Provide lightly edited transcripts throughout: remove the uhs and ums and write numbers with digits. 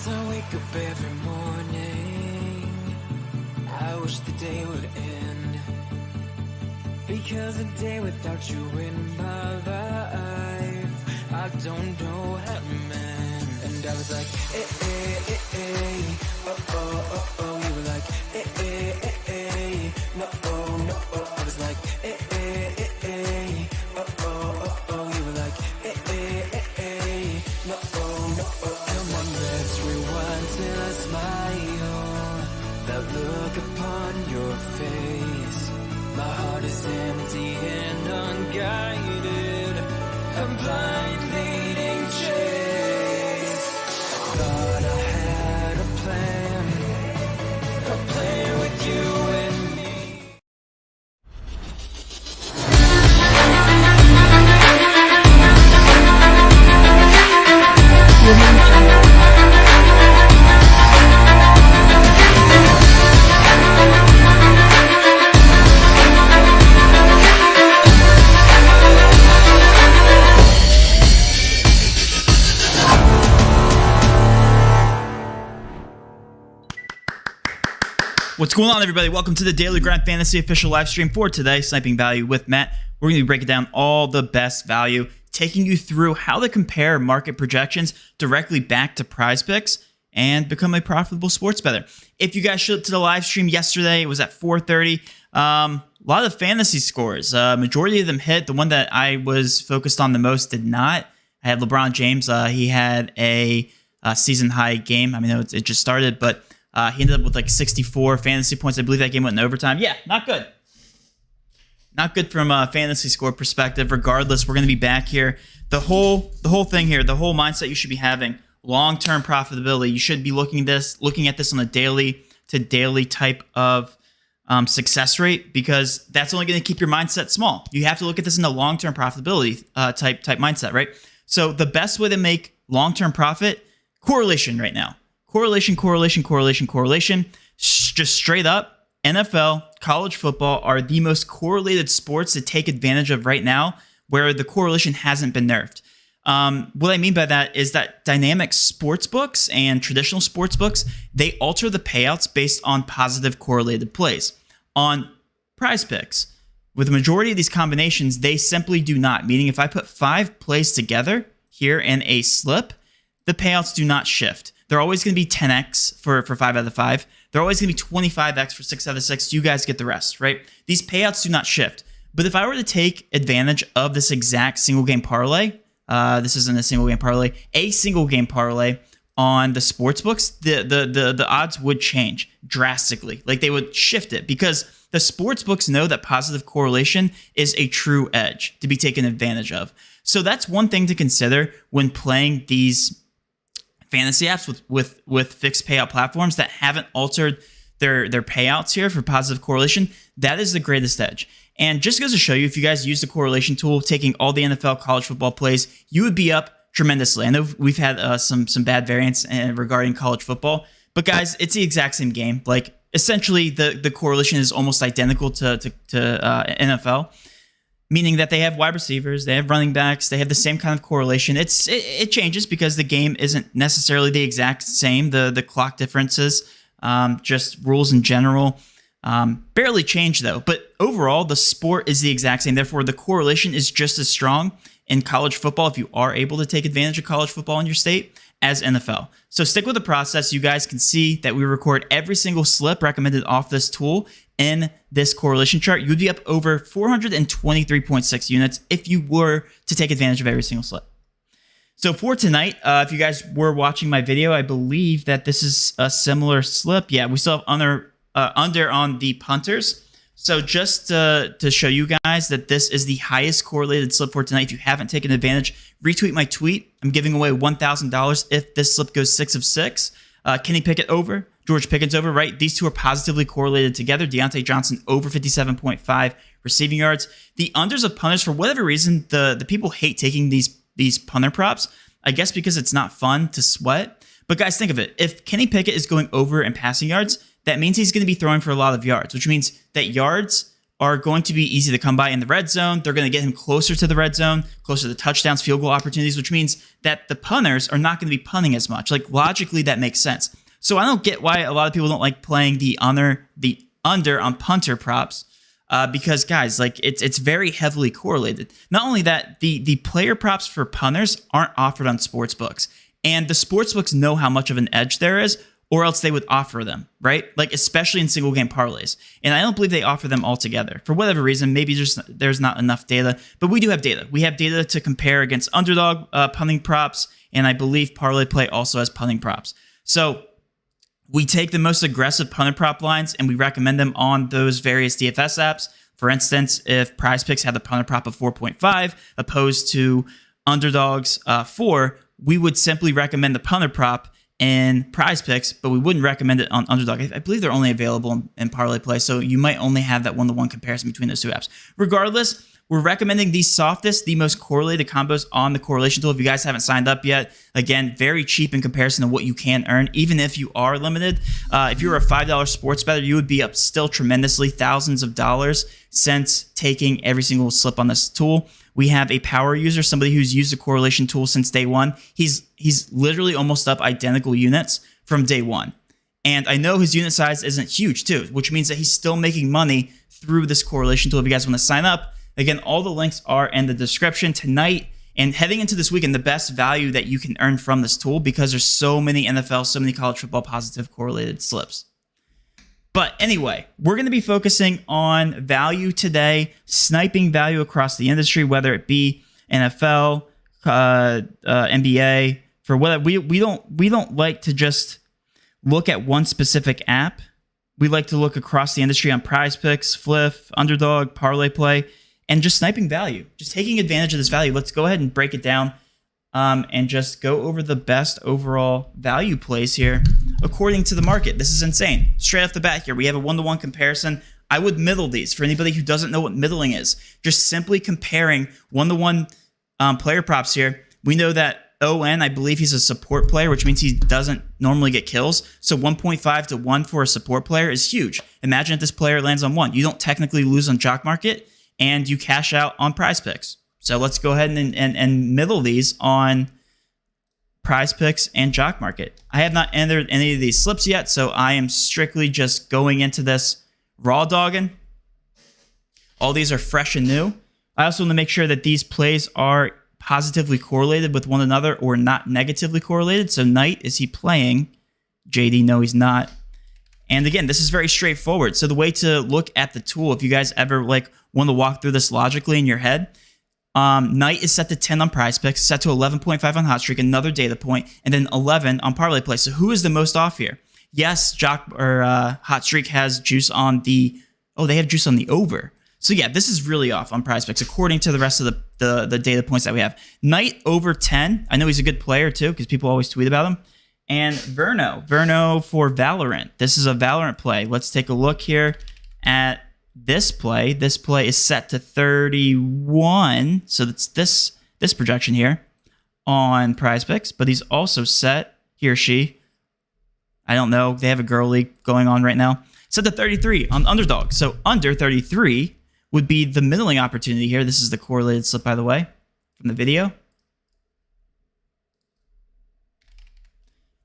As I wake up every morning, I wish the day would end, because a day without you in my life, I don't know how to mend. And I was like, oh, oh, oh, oh. You were like, no, oh, no, oh. I was like, oh, oh, oh, oh. You were like, no, oh, no, oh. Come on, let's rewind till I smile. That look upon your face. My heart is empty and unguided. I'm blind leading chase. I thought I had a plan with you and me. What's going on, everybody? Welcome to the Daily Grind Fantasy official live stream for today, Sniping Value with Matt. We're going to be breaking down all the best value, taking you through how to compare market projections directly back to Prizepicks and become a profitable sports bettor. If you guys showed up to the live stream yesterday, it was at 4:30. A lot of fantasy scores. Majority of them hit. The one that I was focused on the most did not. I had LeBron James. He had a season high game. I mean, it just started, but he ended up with like 64 fantasy points. I believe that game went in overtime. Yeah, not good. Not good from a fantasy score perspective. Regardless, we're going to be back here. The whole thing here, the whole mindset you should be having, long-term profitability. You should be looking at this on a daily to daily type of success rate, because that's only going to keep your mindset small. You have to look at this in a long-term profitability type mindset, right? So the best way to make long-term profit, correlation right now. Correlation. Just straight up, NFL, college football are the most correlated sports to take advantage of right now, where the correlation hasn't been nerfed. What I mean by that is that dynamic sports books and traditional sports books, they alter the payouts based on positive correlated plays. On Prizepicks, with the majority of these combinations, they simply do not. Meaning, if I put 5 plays together here in a slip, the payouts do not shift. They're always going to be 10x for 5 out of 5. They're always going to be 25x for 6 out of 6. You guys get the rest, right? These payouts do not shift. But if I were to take advantage of this exact single game parlay, this isn't a single game parlay, a single game parlay on the sports books, the odds would change drastically. Like, they would shift it, because the sports books know that positive correlation is a true edge to be taken advantage of. So that's one thing to consider when playing these fantasy apps with fixed payout platforms that haven't altered their payouts here for positive correlation. That is the greatest edge. And just goes to show you, if you guys use the correlation tool, taking all the NFL college football plays, you would be up tremendously. I know we've had some bad variants regarding college football, but guys, it's the exact same game. Like, essentially, the correlation is almost identical to NFL. Meaning that they have wide receivers, they have running backs, they have the same kind of correlation. It changes because the game isn't necessarily the exact same. The clock differences, just rules in general, barely change though. But overall, the sport is the exact same. Therefore, the correlation is just as strong in college football, if you are able to take advantage of college football in your state, as NFL. So stick with the process. You guys can see that we record every single slip recommended off this tool in this correlation chart. You'd be up over 423.6 units if you were to take advantage of every single slip. So for tonight, if you guys were watching my video, I believe that this is a similar slip. Yeah, we still have under on the punters. So just to show you guys that this is the highest correlated slip for tonight. If you haven't taken advantage, retweet my tweet. I'm giving away $1,000 if this slip goes 6 of 6. Kenny Pickett over, George Pickens over, right? These two are positively correlated together. Deontay Johnson over 57.5 receiving yards. The unders of punters, for whatever reason, the people hate taking these punter props. I guess because it's not fun to sweat. But guys, think of it. If Kenny Pickett is going over in passing yards, that means he's going to be throwing for a lot of yards, which means that yards are going to be easy to come by in the red zone. They're going to get him closer to the red zone, closer to touchdowns, field goal opportunities, which means that the punters are not going to be punting as much. Like, logically, that makes sense. So I don't get why a lot of people don't like playing the under on punter props, because, guys, like, it's very heavily correlated. Not only that, the player props for punters aren't offered on sportsbooks, and the sportsbooks know how much of an edge there is, or else they would offer them, right? Like, especially in single game parlays. And I don't believe they offer them altogether. For whatever reason, maybe there's not enough data, but we do have data. We have data to compare against underdog punting props, and I believe Parlay Play also has punting props. So we take the most aggressive punter prop lines and we recommend them on those various DFS apps. For instance, if Prizepicks had the punter prop of 4.5 opposed to Underdog's 4, we would simply recommend the punter prop in Prizepicks, but we wouldn't recommend it on Underdog. I believe they're only available in Parlay Play, so you might only have that one-to-one comparison between those two apps. Regardless, we're recommending the softest, the most correlated combos on the correlation tool. If you guys haven't signed up yet, again, very cheap in comparison to what you can earn, even if you are limited. If you were a $5 sports bettor, you would be up still tremendously, thousands of dollars since taking every single slip on this tool. We have a power user, somebody who's used the correlation tool since day one. He's literally almost up identical units from day one. And I know his unit size isn't huge too, which means that he's still making money through this correlation tool. If you guys want to sign up, again, all the links are in the description tonight. And heading into this weekend, the best value that you can earn from this tool, because there's so many NFL, so many college football positive correlated slips. But anyway, we're going to be focusing on value today, sniping value across the industry, whether it be NFL, NBA, for whatever. We don't like to just look at one specific app. We like to look across the industry on Prizepicks, Fliff, Underdog, Parlay Play, and just sniping value, just taking advantage of this value. Let's go ahead and break it down and just go over the best overall value plays here according to the market. This is insane. Straight off the bat here, we have a one-to-one comparison. I would middle these. For anybody who doesn't know what middling is, just simply comparing one-to-one player props here. We know that ON, I believe he's a support player, which means he doesn't normally get kills. So 1.5 to 1 for a support player is huge. Imagine if this player lands on 1. You don't technically lose on Jock Market, and you cash out on Prizepicks. So let's go ahead and middle these on Prizepicks and Jock Market. I have not entered any of these slips yet, so I am strictly just going into this raw dogging. All these are fresh and new. I also want to make sure that these plays are positively correlated with one another or not negatively correlated. So Knight, is he playing? JD, no, he's not. And again, this is very straightforward. So the way to look at the tool, if you guys ever want to walk through this logically in your head, Knight is set to 10 on Prizepicks, set to 11.5 on Hot Streak, another data point, and then 11 on Parlay Play. So who is the most off here? Yes, Hot Streak has juice on the... Oh, they have juice on the over. So yeah, this is really off on Prizepicks according to the rest of the data points that we have. Knight over 10. I know he's a good player too because people always tweet about him. And Verno for Valorant. This is a Valorant play. Let's take a look here at this play. This play is set to 31. So that's this projection here on Prizepicks. But he's also set, he or she, I don't know, they have a girl league going on right now, set to 33 on Underdog. So under 33 would be the middling opportunity here. This is the correlated slip, by the way, from the video.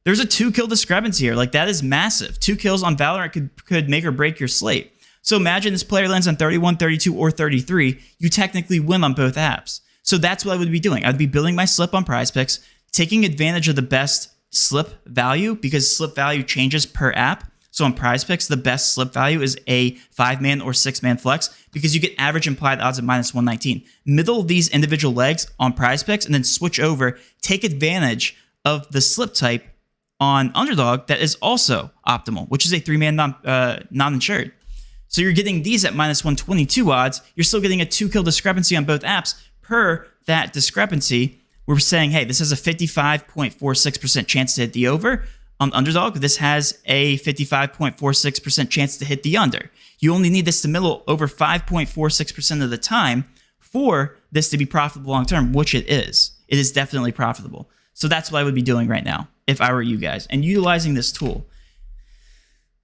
There's a 2-kill discrepancy here. Like, that is massive. 2 kills on Valorant could make or break your slate. So imagine this player lands on 31, 32, or 33. You technically win on both apps. So that's what I would be doing. I'd be building my slip on Prizepicks, taking advantage of the best slip value because slip value changes per app. So on Prizepicks, the best slip value is a 5-man or 6-man flex because you get average implied odds of -119. Middle these individual legs on Prizepicks and then switch over. Take advantage of the slip type on Underdog that is also optimal, which is a 3-man non-insured. So you're getting these at -122 odds. You're still getting a 2-kill discrepancy on both apps. Per that discrepancy, we're saying, hey, this has a 55.46% chance to hit the over. On Underdog, this has a 55.46% chance to hit the under. You only need this to middle over 5.46% of the time for this to be profitable long term, which it is. It is definitely profitable. So that's what I would be doing right now if I were you guys and utilizing this tool.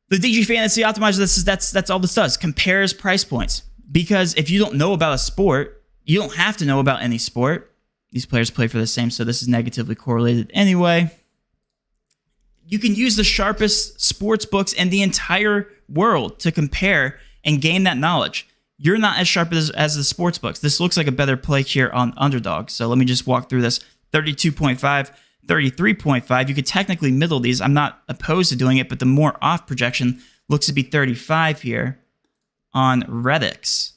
The DG Fantasy Optimizer, that's all this does. Compares price points. Because if you don't know about a sport, you don't have to know about any sport. These players play for the same, so this is negatively correlated anyway. You can use the sharpest sports books in the entire world to compare and gain that knowledge. You're not as sharp as the sports books. This looks like a better play here on underdog. So let me just walk through this. 32.5, 33.5. You could technically middle these. I'm not opposed to doing it, but the more off projection looks to be 35 here on Prizepicks.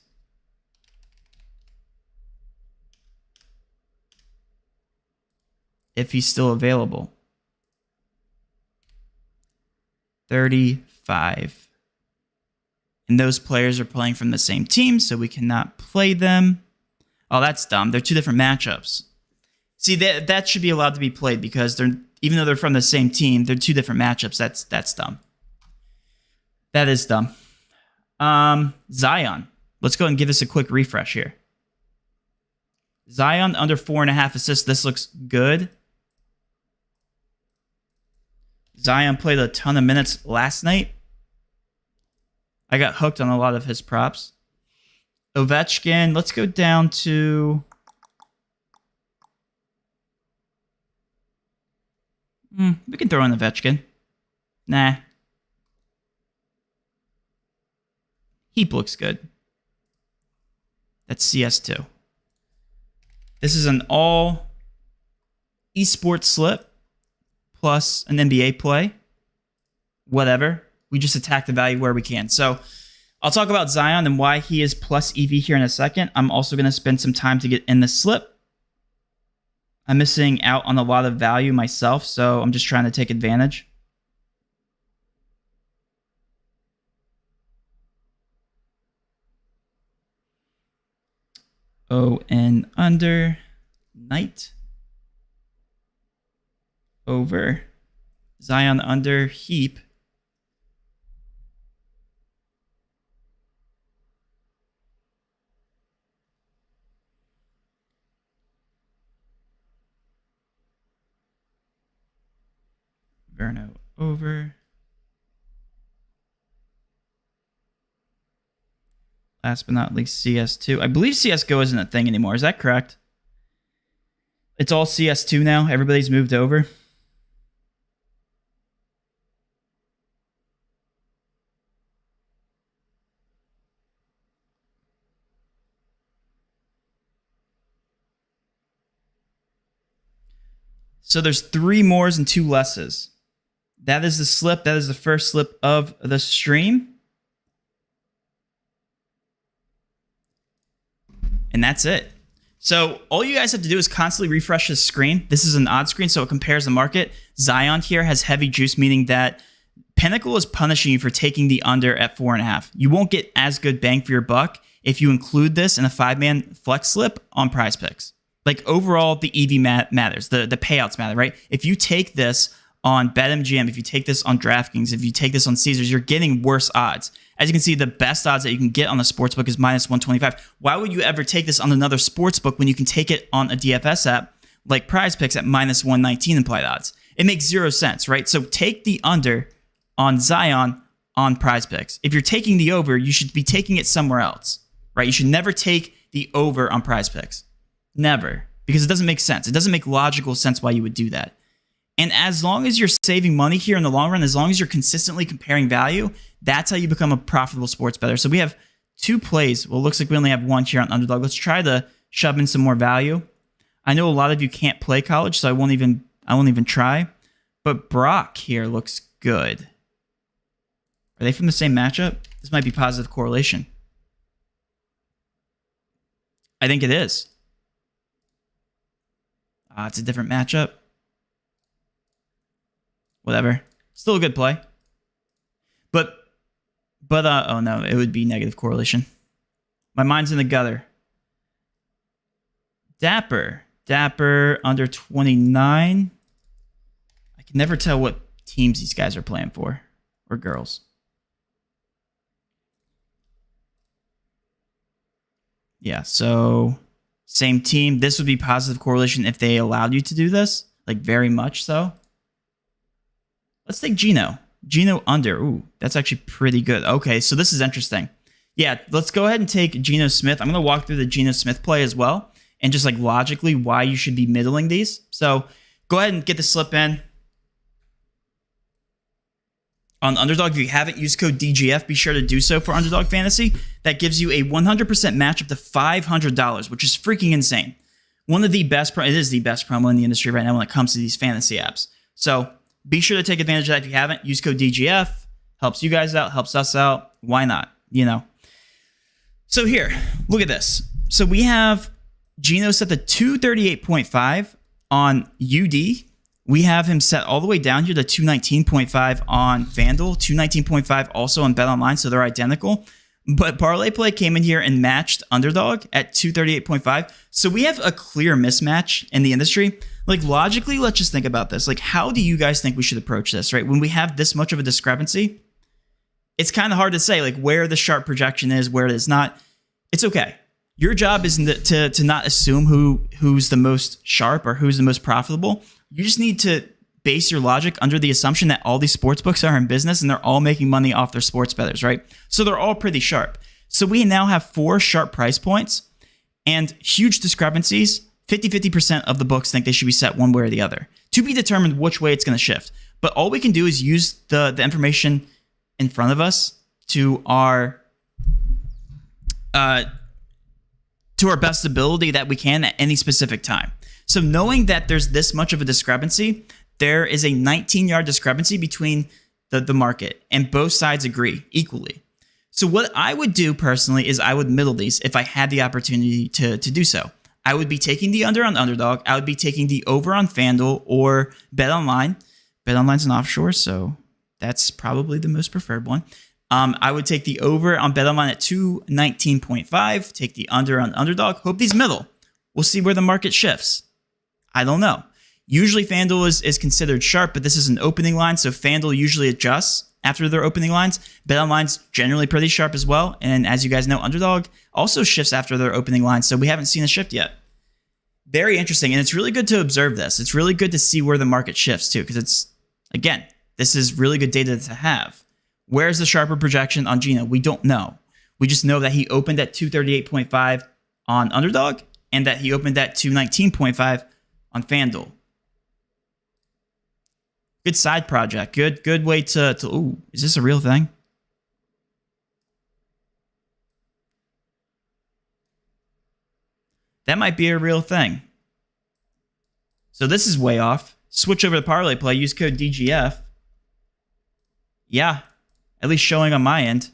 If he's still available. 35. And those players are playing from the same team, so we cannot play them. Oh, that's dumb. They're two different matchups. See, that should be allowed to be played because they're, even though they're from the same team, they're two different matchups. That's dumb. That is dumb. Zion. Let's go ahead and give this a quick refresh here. Zion under 4.5 assists. This looks good. Zion played a ton of minutes last night. I got hooked on a lot of his props. Ovechkin, let's go down to... we can throw in Ovechkin. Nah. Heap looks good. That's CS2. This is an all esports slip plus an NBA play. Whatever. We just attack the value where we can. So I'll talk about Zion and why he is plus EV here in a second. I'm also going to spend some time to get in the slip. I'm missing out on a lot of value myself, so I'm just trying to take advantage. ON under, Knight, over, Zion under, Heap, Verno over. Last but not least, CS2. I believe CSGO isn't a thing anymore. Is that correct? It's all CS2 now. Everybody's moved over. So there's 3 mores and 2 lesses. That is the slip. That is the first slip of the stream. And that's it. So all you guys have to do is constantly refresh the screen. This is an odd screen, so it compares the market. Zion here has heavy juice, meaning that Pinnacle is punishing you for taking the under at 4.5. You won't get as good bang for your buck if you include this in a 5-man flex slip on Prizepicks. Like overall, the EV matters. The payouts matter, right? If you take this on BetMGM, if you take this on DraftKings, if you take this on Caesars, you're getting worse odds. As you can see, the best odds that you can get on the sportsbook is minus 125. Why would you ever take this on another sportsbook when you can take it on a DFS app like Prizepicks at minus 119 implied odds? It makes 0 sense, right? So take the under on Zion on Prizepicks. If you're taking the over, you should be taking it somewhere else, right? You should never take the over on Prizepicks. Never. Because it doesn't make sense. It doesn't make logical sense why you would do that. And as long as you're saving money here in the long run, as long as you're consistently comparing value, that's how you become a profitable sports bettor. So we have 2 plays. Well, it looks like we only have 1 here on underdog. Let's try to shove in some more value. I know a lot of you can't play college, so I won't even try. But Brock here looks good. Are they from the same matchup? This might be positive correlation. I think it is. It's a different matchup. Whatever. Still a good play. But oh no, it would be negative correlation. My mind's in the gutter. Dapper under 29. I can never tell what teams these guys are playing for, or girls. Yeah, so same team. This would be positive correlation if they allowed you to do this, like very much so. Let's take Gino. Gino under. Ooh, that's actually pretty good. Okay, so this is interesting. Yeah, let's go ahead and take Geno Smith. I'm going to walk through the Geno Smith play as well, and just like logically why you should be middling these. So go ahead and get the slip in. On Underdog, if you haven't used code DGF, be sure to do so for Underdog Fantasy. That gives you a 100% match up to $500, which is freaking insane. One of the best, it is the best promo in the industry right now when it comes to these fantasy apps. So be sure to take advantage of that. If you haven't, use code DGF. Helps you guys out, helps us out. Why not? You know. So here, look at this. So we have Geno set to 238.5 on UD. We have him set all the way down here to 219.5 on FanDuel, 219.5 also on BetOnline, so they're identical. But Parlay Play came in here and matched Underdog at 238.5. So we have a clear mismatch in the industry. Like, logically, let's just think about this. Like, how do you guys think we should approach this, right? When we have this much of a discrepancy, it's kind of hard to say, like, where the sharp projection is, where it is not. It's okay. Your job is to not assume who's the most sharp or who's the most profitable. You just need to base your logic under the assumption that all these sports books are in business and they're all making money off their sports bettors, right? So they're all pretty sharp. So we now have 4 sharp price points and huge discrepancies. 50% of the books think they should be set one way or the other. To be determined which way it's going to shift. But all we can do is use the information in front of us to our best ability that we can at any specific time. So knowing that there's this much of a discrepancy, there is a 19-yard discrepancy between the market, and both sides agree equally. So what I would do personally is I would middle these if I had the opportunity to do so. I would be taking the under on Underdog. I would be taking the over on FanDuel or BetOnline. BetOnline's an offshore, so that's probably the most preferred one. I would take the over on BetOnline at 219.5, take the under on Underdog. Hope these middle. We'll see where the market shifts. I don't know. Usually FanDuel is considered sharp, but this is an opening line, so FanDuel usually adjusts after their opening lines. BetOnline's generally pretty sharp as well, and as you guys know, Underdog also shifts after their opening line, so we haven't seen a shift yet. Very interesting, and it's really good to observe this. It's really good to see where the market shifts too, because it's, again, this is really good data to have. Where's the sharper projection on Geno? We don't know. We just know that he opened at 238.5 on Underdog and that he opened at 219.5 on FanDuel. Good side project. Good way to ooh, is this a real thing? That might be a real thing. So this is way off. Switch over to Parlay Play. Use code DGF. Yeah. At least showing on my end.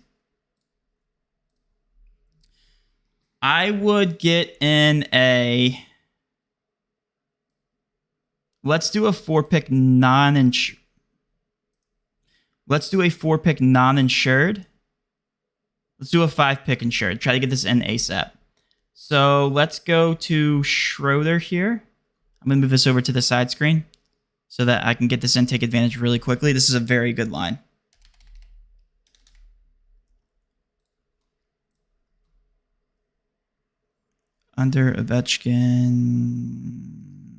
I would get in a... Let's do a 4-pick non-insured. Let's do a 4-pick non-insured. Let's do a 5-pick insured. Try to get this in ASAP. So let's go to Schroeder here. I'm going to move this over to the side screen so that I can get this in, take advantage really quickly. This is a very good line. Under Ovechkin.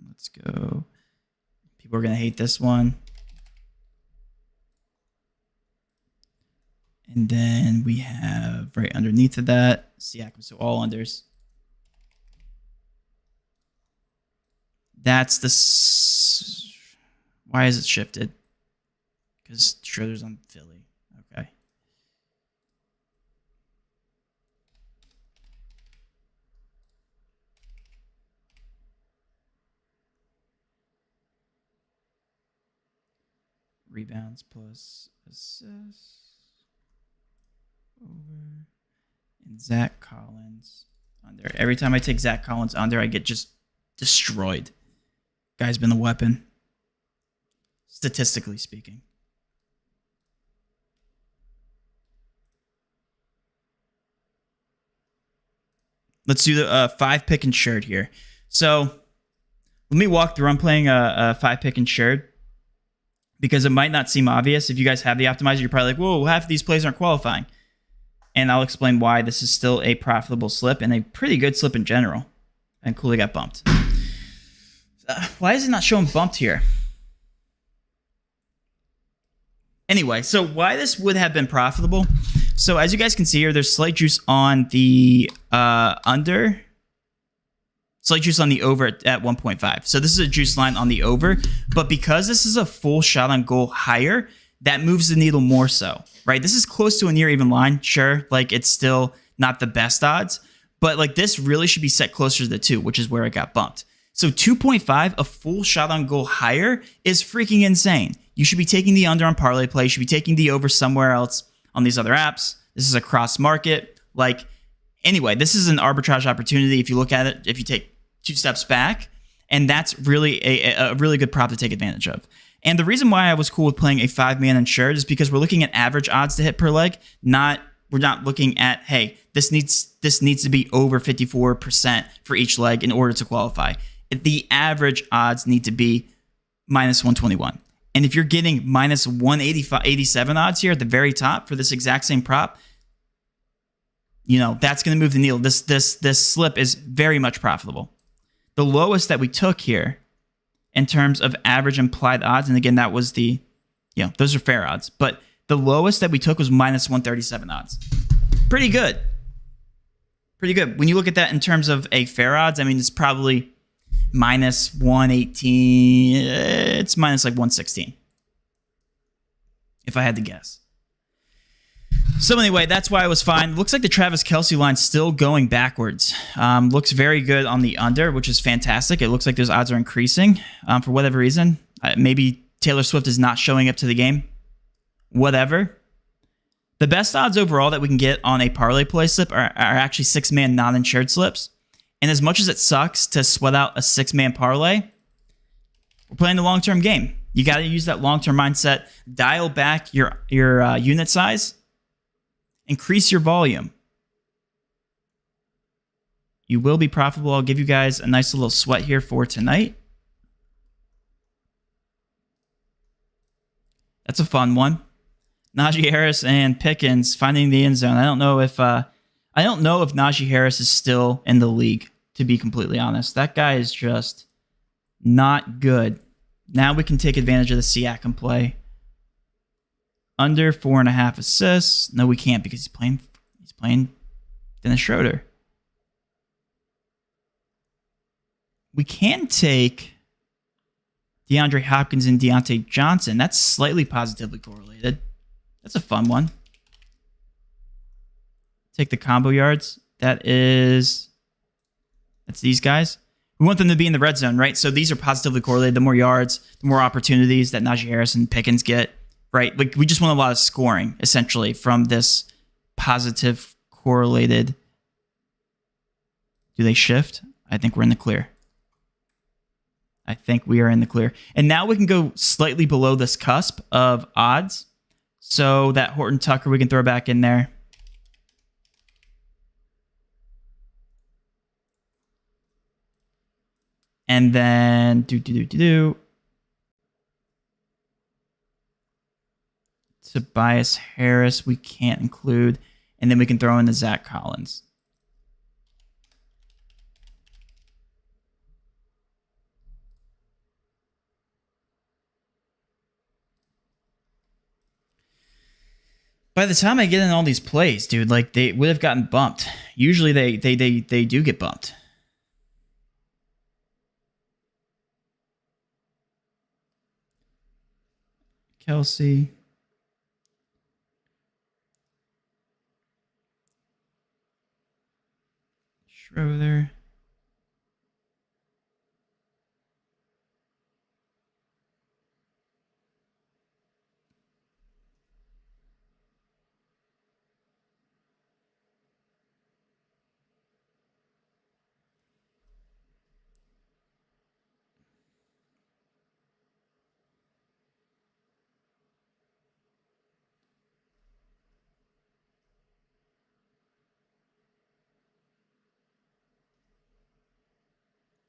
Let's go. People are going to hate this one. And then we have right underneath of that, Siakam. So all unders. That's the... Why is it shifted? Because Schroeder's on Philly. Okay. Rebounds plus assists. Over. And Zach Collins under. Every time I take Zach Collins under, I get just destroyed. Guy's been a weapon. Statistically speaking. Let's do the 5-pick insured here. So let me walk through. I'm playing a 5-pick insured because it might not seem obvious. If you guys have the optimizer, you're probably like, whoa, half of these plays aren't qualifying. And I'll explain why this is still a profitable slip and a pretty good slip in general. And Cooley got bumped. Why is it not showing bumped here? Anyway, so why this would have been profitable. So as you guys can see here, there's slight juice on the under. Slight juice on the over at 1.5. So this is a juice line on the over. But because this is a full shot on goal higher, that moves the needle more so, right? This is close to a near even line. Sure, like it's still not the best odds. But like this really should be set closer to the 2, which is where it got bumped. So 2.5, a full shot on goal higher, is freaking insane. You should be taking the under on parlay play. You should be taking the over somewhere else on these other apps. This is a cross market. Like, anyway, this is an arbitrage opportunity if you look at it, if you take 2 steps back. And that's really a really good prop to take advantage of. And the reason why I was cool with playing a 5-man insured is because we're looking at average odds to hit per leg. We're not looking at, hey, this needs to be over 54% for each leg in order to qualify. The average odds need to be minus 121. And if you're getting minus 187 odds here at the very top for this exact same prop, you know, that's going to move the needle. This slip is very much profitable. The lowest that we took here in terms of average implied odds, and again, that was the, you know, those are fair odds, but the lowest that we took was minus 137 odds. Pretty good. Pretty good. When you look at that in terms of a fair odds, I mean, it's probably minus 118. It's minus like 116, if I had to guess. So anyway, that's why I was fine. Looks like the Travis Kelce line's still going backwards. Looks very good on the under, which is fantastic. It looks like those odds are increasing for whatever reason. Maybe Taylor Swift is not showing up to the game. Whatever. The best odds overall that we can get on a parlay play slip are actually 6-man non-insured slips. And as much as it sucks to sweat out a 6-man parlay, we're playing the long-term game. You got to use that long-term mindset. Dial back your unit size. Increase your volume. You will be profitable. I'll give you guys a nice little sweat here for tonight. That's a fun one. Najee Harris and Pickens finding the end zone. I don't know if Najee Harris is still in the league, to be completely honest. That guy is just not good. Now we can take advantage of the Siakam play. Under 4.5 assists. No, we can't because he's playing Dennis Schroeder. We can take DeAndre Hopkins and Deontay Johnson. That's slightly positively correlated. That's a fun one. Take the combo yards. That's these guys. We want them to be in the red zone, right? So these are positively correlated. The more yards, the more opportunities that Najee Harris and Pickens get, right? Like we just want a lot of scoring, essentially, from this positive correlated. Do they shift? I think we're in the clear. I think we are in the clear. And now we can go slightly below this cusp of odds. So that Horton Tucker we can throw back in there. And then Tobias Harris we can't include. And then we can throw in the Zach Collins. By the time I get in all these plays, dude, like they would have gotten bumped. Usually they do get bumped. Kelsey. Schroeder.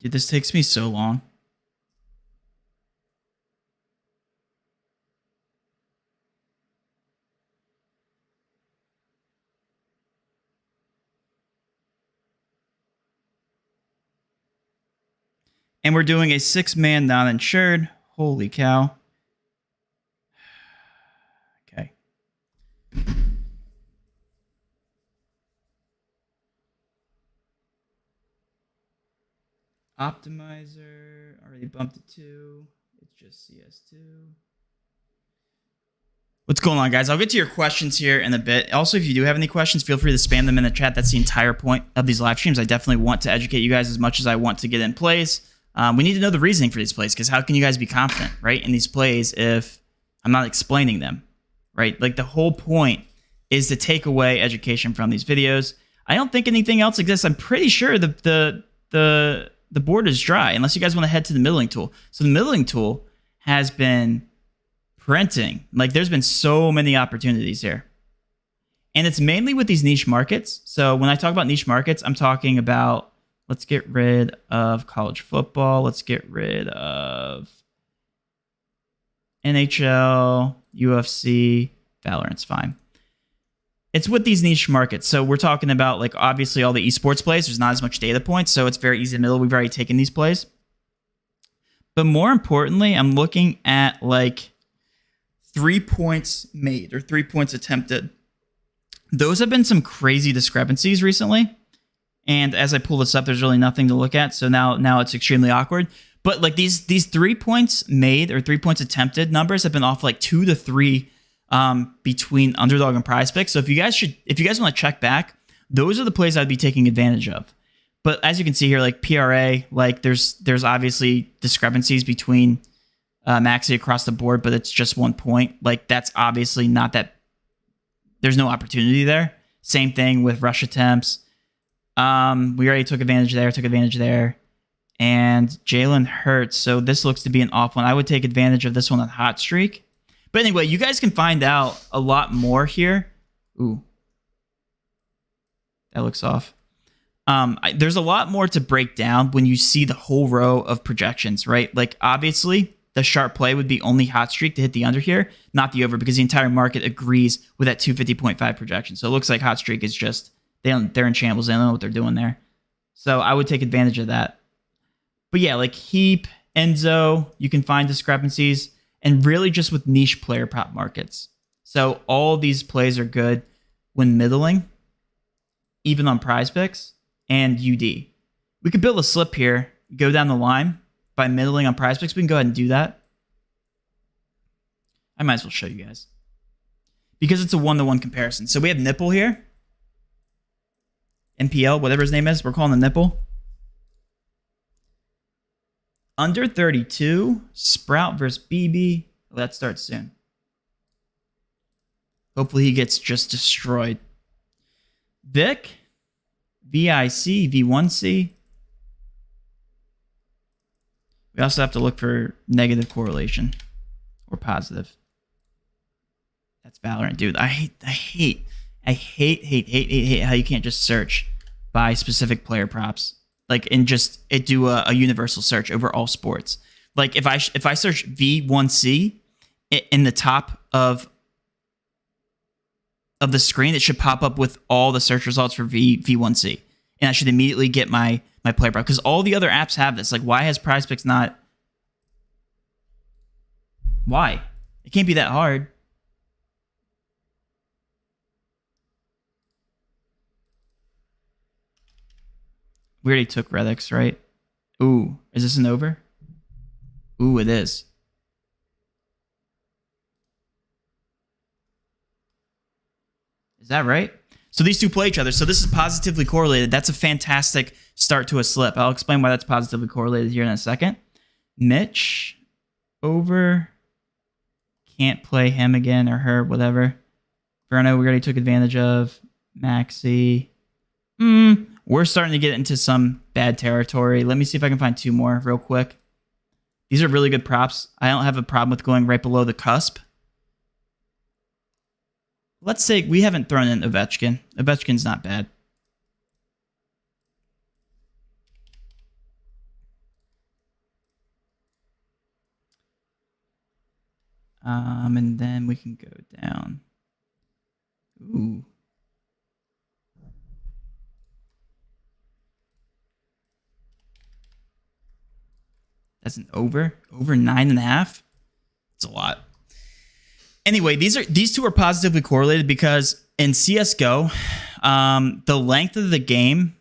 Dude, this takes me so long. And we're doing a 6-man non-insured. Holy cow. Okay. Optimizer. Already bumped it to. It's just CS2. What's going on, guys? I'll get to your questions here in a bit. Also, if you do have any questions, feel free to spam them in the chat. That's the entire point of these live streams. I definitely want to educate you guys as much as I want to get in plays. We need to know the reasoning for these plays, because how can you guys be confident, right, in these plays if I'm not explaining them, right? Like, the whole point is to take away education from these videos. I don't think anything else exists. I'm pretty sure the board is dry, unless you guys want to head to the middling tool. So the middling tool has been printing. Like, there's been so many opportunities here. And it's mainly with these niche markets. So when I talk about niche markets, I'm talking about, let's get rid of college football. Let's get rid of NHL, UFC, Valorant's fine. It's with these niche markets. So we're talking about, like, obviously all the esports plays. There's not as much data points, so it's very easy to middle. We've already taken these plays. But more importantly, I'm looking at, like, 3 points made or 3 points attempted. Those have been some crazy discrepancies recently. And as I pull this up, there's really nothing to look at. So now it's extremely awkward. But, like, these 3 points made or 3 points attempted numbers have been off like 2 to 3 between Underdog and Prizepicks. So if you guys want to check back, those are the plays I'd be taking advantage of. But as you can see here, like PRA, like there's obviously discrepancies between Maxi across the board, but it's just 1 point. Like, that's obviously not that. There's no opportunity there. Same thing with rush attempts. We already took advantage there, and Jalen Hurts. So this looks to be an off one. I would take advantage of this one on hot streak. But anyway, you guys can find out a lot more here. Ooh, that looks off. There's a lot more to break down when you see the whole row of projections, right? Like, obviously, the sharp play would be only hot streak to hit the under here, not the over, because the entire market agrees with that 250.5 projection. So it looks like hot streak is just, they're in shambles. They don't know what they're doing there. So I would take advantage of that. But yeah, like Heap, Enzo, you can find discrepancies, and really just with niche player prop markets. So all these plays are good when middling, even on Prizepicks and UD. We could build a slip here, go down the line by middling on Prizepicks. We can go ahead and do that. I might as well show you guys, because it's a 1-to-1 comparison. So we have Nipple here. NPL, whatever his name is. We're calling the Nipple. Under 32, Sprout versus BB. Well, that starts soon. Hopefully he gets just destroyed. Vic, VIC, V1C. We also have to look for negative correlation or positive. That's Valorant, dude. I hate how you can't just search by specific player props, like, and just do a universal search over all sports. Like, if I search V1C in the top of the screen, it should pop up with all the search results for V1C, and I should immediately get my player prop, because all the other apps have this. Like, why has Prizepicks not? Why? It can't be that hard. We already took Redix, right? Ooh, is this an over? Ooh, it is. Is that right? So these two play each other. So this is positively correlated. That's a fantastic start to a slip. I'll explain why that's positively correlated here in a second. Mitch, over. Can't play him again or her, whatever. Verno, we already took advantage of. Maxi. We're starting to get into some bad territory. Let me see if I can find 2 more real quick. These are really good props. I don't have a problem with going right below the cusp. Let's say we haven't thrown in Ovechkin. Ovechkin's not bad. And then we can go down. Ooh. That's an over 9.5. It's a lot. Anyway, these two are positively correlated because in CS:GO, the length of the game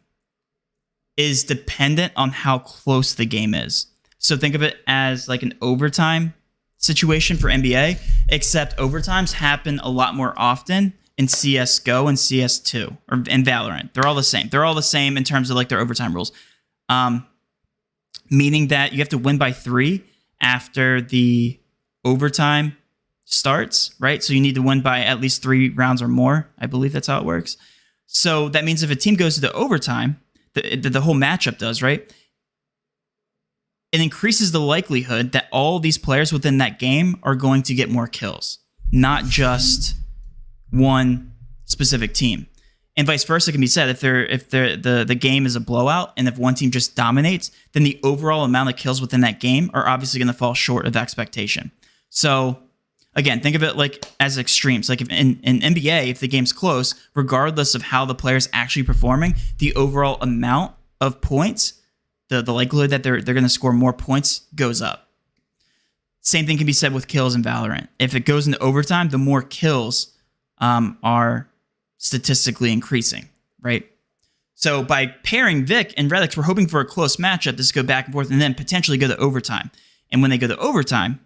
is dependent on how close the game is. So think of it as like an overtime situation for NBA, except overtimes happen a lot more often in CSGO and CS2 or in Valorant. They're all the same. They're all the same in terms of like their overtime rules. Meaning that you have to win by 3 after the overtime starts, right? So you need to win by at least 3 rounds or more. I believe that's how it works. So that means if a team goes to the overtime, the whole matchup does, right? It increases the likelihood that all these players within that game are going to get more kills, not just one specific team. And vice versa can be said if the game is a blowout and if one team just dominates, then the overall amount of kills within that game are obviously going to fall short of expectation. So again, think of it like as extremes. Like if in NBA, if the game's close, regardless of how the player's actually performing, the overall amount of points, the likelihood that they're going to score more points goes up. Same thing can be said with kills in Valorant. If it goes into overtime, the more kills are statistically increasing, right? So by pairing Vic and Redix, we're hoping for a close matchup. This go back and forth and then potentially go to overtime. And when they go to overtime,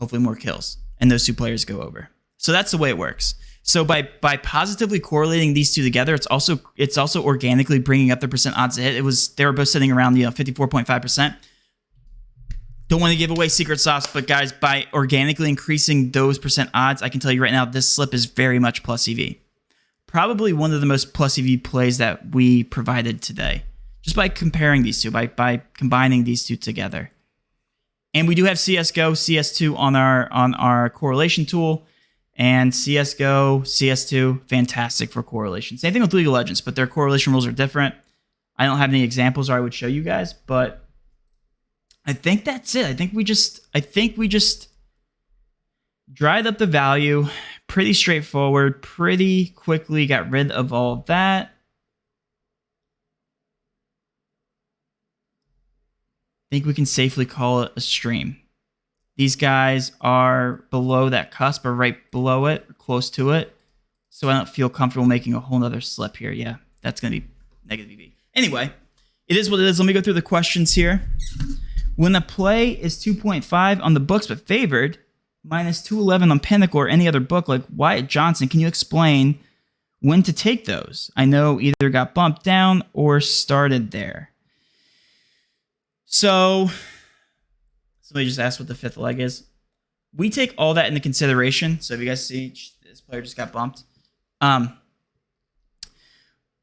hopefully more kills, and those 2 players go over. So that's the way it works. So by positively correlating these 2 together, it's also organically bringing up the percent odds to hit. They were both sitting around 54.5%. Don't want to give away secret sauce, but guys, by organically increasing those percent odds, I can tell you right now, this slip is very much plus EV. Probably one of the most plus EV plays that we provided today, just by comparing these 2, by combining these 2 together. And we do have CSGO, CS2 on our correlation tool, and CSGO, CS2, fantastic for correlation. Same thing with League of Legends, but their correlation rules are different. I don't have any examples or I would show you guys, but I think that's it. I think we just dried up the value. Pretty straightforward. Pretty quickly got rid of all of that. I think we can safely call it a stream. These guys are below that cusp or right below it, or close to it. So I don't feel comfortable making a whole nother slip here. Yeah, that's going to be negative EV. Anyway, it is what it is. Let me go through the questions here. When a play is 2.5 on the books but favored, minus 211 on Pinnacle or any other book like Wyatt Johnson, can you explain when to take those? I know either got bumped down or started there. So somebody just asked what the 5th leg is. We take all that into consideration. So if you guys see this player just got bumped,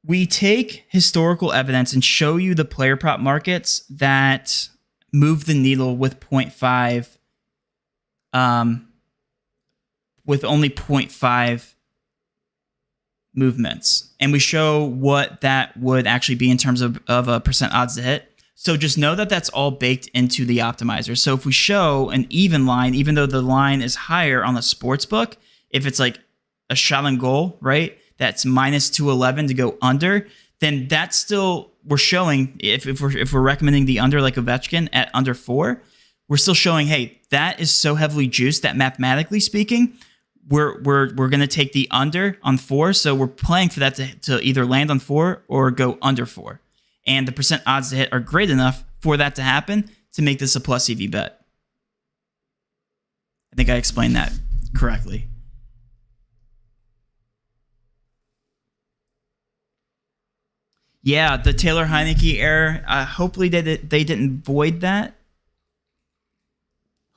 we take historical evidence and show you the player prop markets that move the needle with 0.5, with only 0.5 movements. And we show what that would actually be in terms of a percent odds to hit. So just know that that's all baked into the optimizer. So if we show an even line, even though the line is higher on the sports book, if it's like a shot on goal, right, that's minus 211 to go under, then that's still, we're showing, if we're recommending the under like Ovechkin at under 4, we're still showing, hey, that is so heavily juiced that mathematically speaking, we're going to take the under on 4. So we're playing for that to either land on 4 or go under 4. And the percent odds to hit are great enough for that to happen to make this a plus EV bet. I think I explained that correctly. Yeah, the Taylor Heineke error. Hopefully they didn't void that.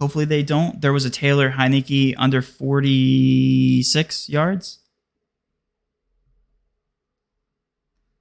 Hopefully they don't. There was a Taylor Heineke under 46 yards.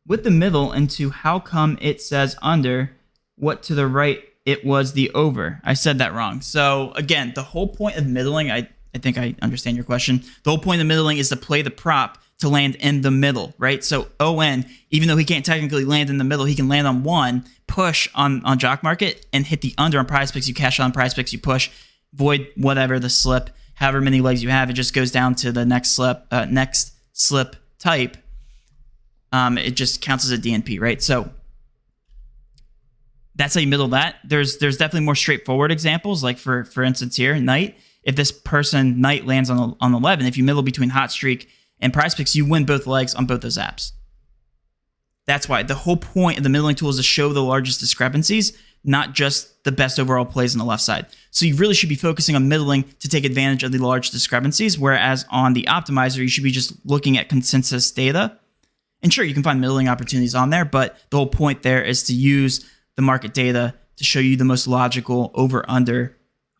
With the middle into how come it says under, what to the right it was the over. I said that wrong. So again, the whole point of middling, I think I understand your question. The whole point of middling is to play the prop to land in the middle, right? So ON, even though he can't technically land in the middle, he can land on 1, push on Jock Market, and hit the under on Prizepicks. You cash on Prizepicks, you push, void whatever the slip, however many legs you have. It just goes down to the next slip type. It just counts as a DNP, right? So that's how you middle that. There's definitely more straightforward examples, like for instance here, Knight. If this person, Knight, lands on 11, if you middle between Hot Streak and Prizepicks, you win both legs on both those apps. That's why the whole point of the middling tool is to show the largest discrepancies, not just the best overall plays on the left side. So you really should be focusing on middling to take advantage of the large discrepancies, whereas on the optimizer, you should be just looking at consensus data. And sure, you can find middling opportunities on there, but the whole point there is to use the market data to show you the most logical over-under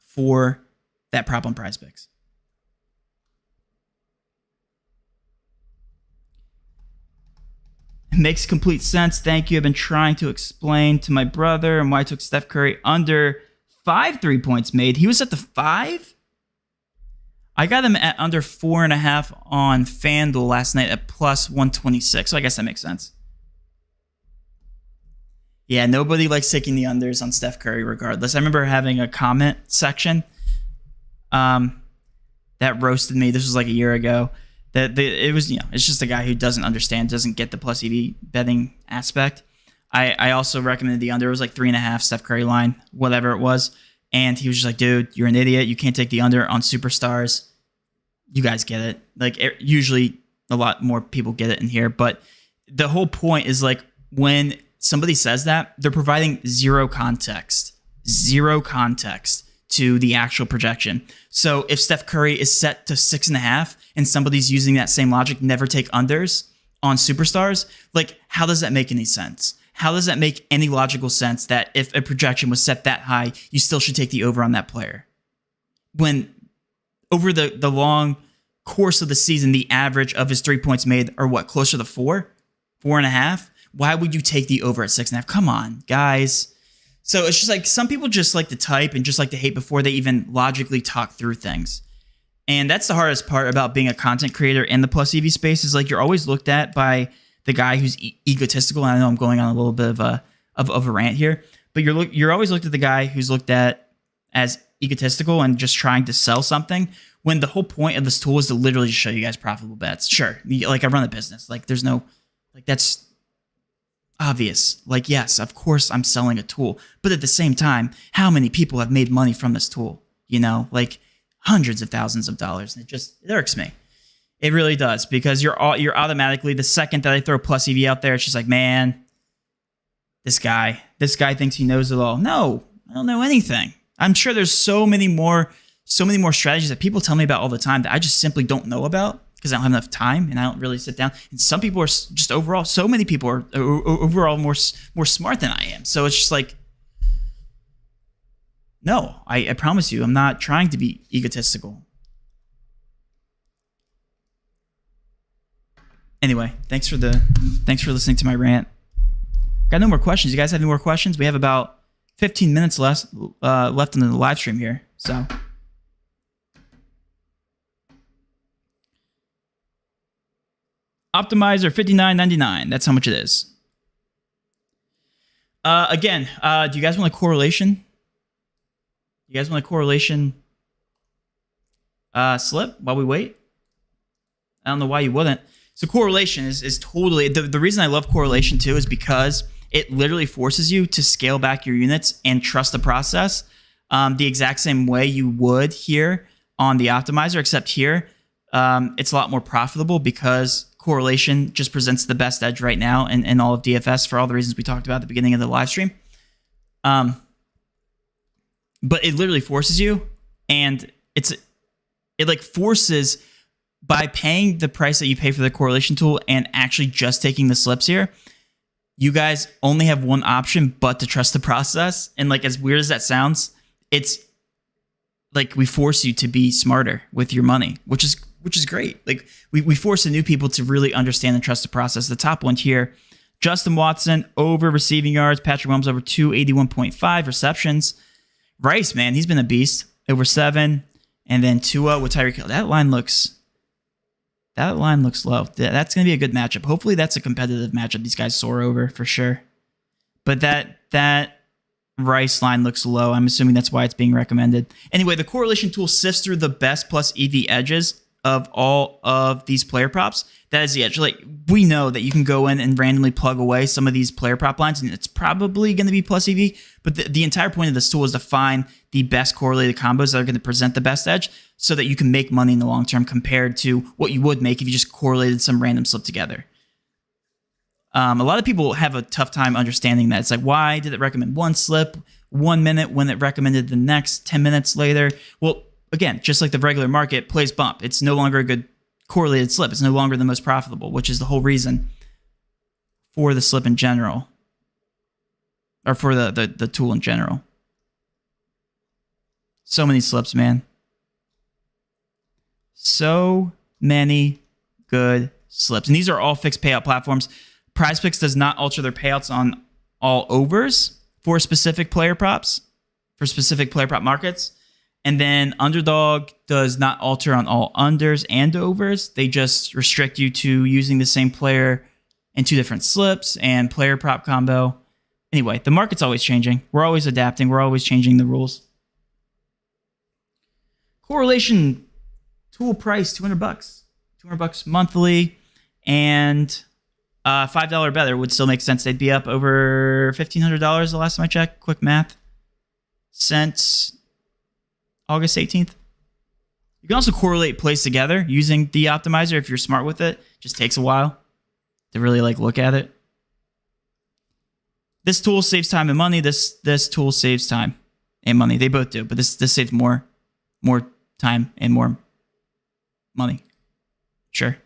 for that prop on Prizepicks. It makes complete sense. Thank you. I've been trying to explain to my brother and why I took Steph Curry under 5 3-points made. He was at the 5? I got him at under 4.5 on FanDuel last night at plus 126. So I guess that makes sense. Yeah, nobody likes taking the unders on Steph Curry regardless. I remember having a comment section that roasted me. This was like a year ago. It was, it's just a guy who doesn't understand, doesn't get the plus EV betting aspect. I also recommended the under. It was like 3.5 Steph Curry line, whatever it was. And he was just like, dude, you're an idiot. You can't take the under on superstars. You guys get it. Like, usually a lot more people get it in here. But the whole point is, like, when somebody says that, they're providing zero context to the actual projection. So if Steph Curry is set to 6.5 and somebody's using that same logic, never take unders on superstars, like, how does that make any sense? How does that make any logical sense that if a projection was set that high, you still should take the over on that player? When over the long course of the season, the average of his 3 points made are what, closer to 4.5? Why would you take the over at 6.5? Come on, guys. So it's just like some people just like to type and just like to hate before they even logically talk through things. And that's the hardest part about being a content creator in the plus EV space, is like you're always looked at by the guy who's egotistical. And I know I'm going on a little bit of a rant here, but you're always looked at the guy who's looked at as egotistical and just trying to sell something, when the whole point of this tool is to literally just show you guys profitable bets. Sure, like I run a business. Like there's no, like that's obvious. Like, yes, of course I'm selling a tool, but at the same time, how many people have made money from this tool? Like hundreds of thousands of dollars. And it irks me. It really does, because you're automatically, the second that I throw plus EV out there, it's just like, man, this guy thinks he knows it all. No, I don't know anything. I'm sure there's so many more strategies that people tell me about all the time that I just simply don't know about, because I don't have enough time and I don't really sit down. And some people are just overall, so many people are overall more smart than I am. So it's just like, no, I promise you, I'm not trying to be egotistical. Anyway, thanks for listening to my rant. Got no more questions. You guys have any more questions? We have about 15 minutes left in the live stream here. So Optimizer $59.99. That's how much it is. Again, do you guys want a correlation? You guys want a correlation slip while we wait? I don't know why you wouldn't. So correlation is totally... The reason I love correlation too is because it literally forces you to scale back your units and trust the process the exact same way you would here on the optimizer, except here it's a lot more profitable because correlation just presents the best edge right now in all of DFS for all the reasons we talked about at the beginning of the live stream. But it literally forces you, and it like forces, by paying the price that you pay for the correlation tool and actually just taking the slips here, you guys only have one option but to trust the process. And like, as weird as that sounds, it's like we force you to be smarter with your money, which is great. Like we force the new people to really understand and trust the process. The top one here, Justin Watson over receiving yards, Patrick Mahomes over 281.5 receptions. Rice, man, he's been a beast, over 7, and then Tua with Tyreek Hill. That line looks low. That's going to be a good matchup. Hopefully that's a competitive matchup. These guys soar over for sure. But that Rice line looks low. I'm assuming that's why it's being recommended. Anyway, the correlation tool sifts through the best plus EV edges of all of these player props. That is the edge. Like, we know that you can go in and randomly plug away some of these player prop lines, and it's probably going to be plus EV. But the entire point of this tool is to find the best correlated combos that are going to present the best edge, so that you can make money in the long term compared to what you would make if you just correlated some random slip together. A lot of people have a tough time understanding that. It's like, why did it recommend one slip 1 minute when it recommended the next 10 minutes later? Well, again, just like the regular market, plays bump. It's no longer a good correlated slip. It's no longer the most profitable, which is the whole reason for the slip in general, or for the tool in general. So many slips, man. So many good slips. And these are all fixed payout platforms. Prizepicks does not alter their payouts on all overs for specific player props, for specific player prop markets. And then Underdog does not alter on all unders and overs. They just restrict you to using the same player in 2 different slips and player prop combo. Anyway, the market's always changing. We're always adapting. We're always changing the rules. Correlation tool price, $200. $200 monthly, and $5 better would still make sense. They'd be up over $1,500 the last time I checked. Quick math. Since August 18th. You can also correlate plays together using the optimizer if you're smart with it. Just takes a while to really look at it. This tool saves time and money. This tool saves time and money. They both do, but this saves more time and more money. Sure.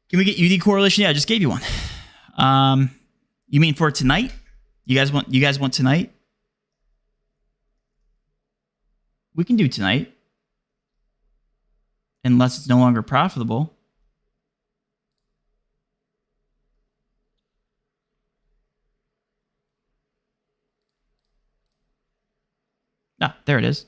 Can we get UD correlation? Yeah, I just gave you one. You mean for tonight? You guys want tonight? We can do tonight. Unless it's no longer profitable. Ah, there it is.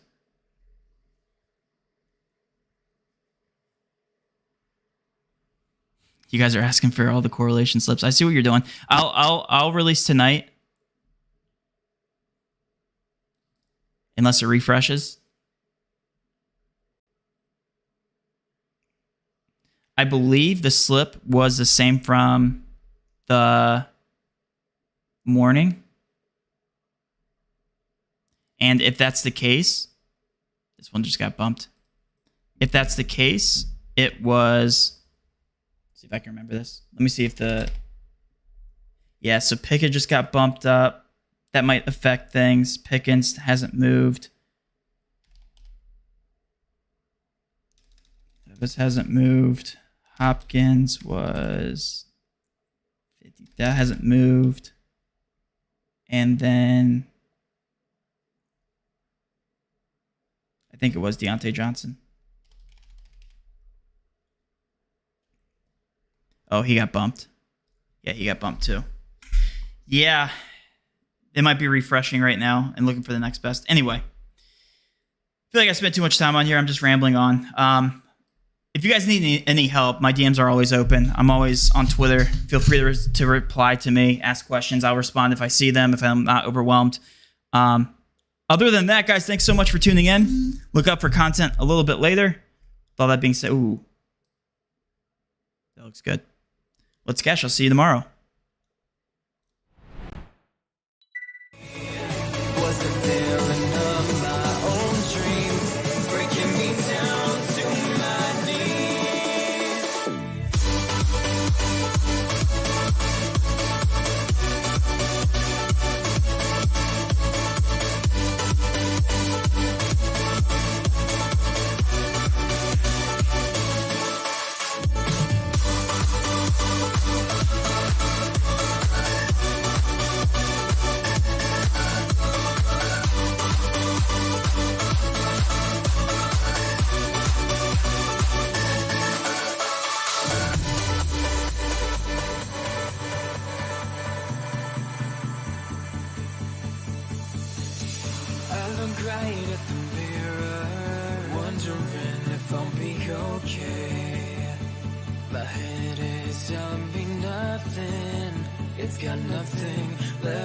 You guys are asking for all the correlation slips. I see what you're doing. I'll release tonight. Unless it refreshes. I believe the slip was the same from the morning. And if that's the case, this one just got bumped. If that's the case, it was... See if I can remember this. Let me see if the... Yeah, so Pickett just got bumped up. That might affect things. Pickens hasn't moved. This hasn't moved. Hopkins was 50. That hasn't moved. And then I think it was Deontay Johnson. Oh, he got bumped. Yeah, he got bumped too. Yeah. It might be refreshing right now and looking for the next best. Anyway, I feel like I spent too much time on here. I'm just rambling on. If you guys need any help, my DMs are always open. I'm always on Twitter. Feel free to reply to me, ask questions. I'll respond if I see them, if I'm not overwhelmed. Other than that, guys, thanks so much for tuning in. Look up for content a little bit later. With all that being said, ooh, that looks good. Let's cash. I'll see you tomorrow. Right at the mirror, wondering if I'll be okay. My head is telling me nothing, it's got nothing left.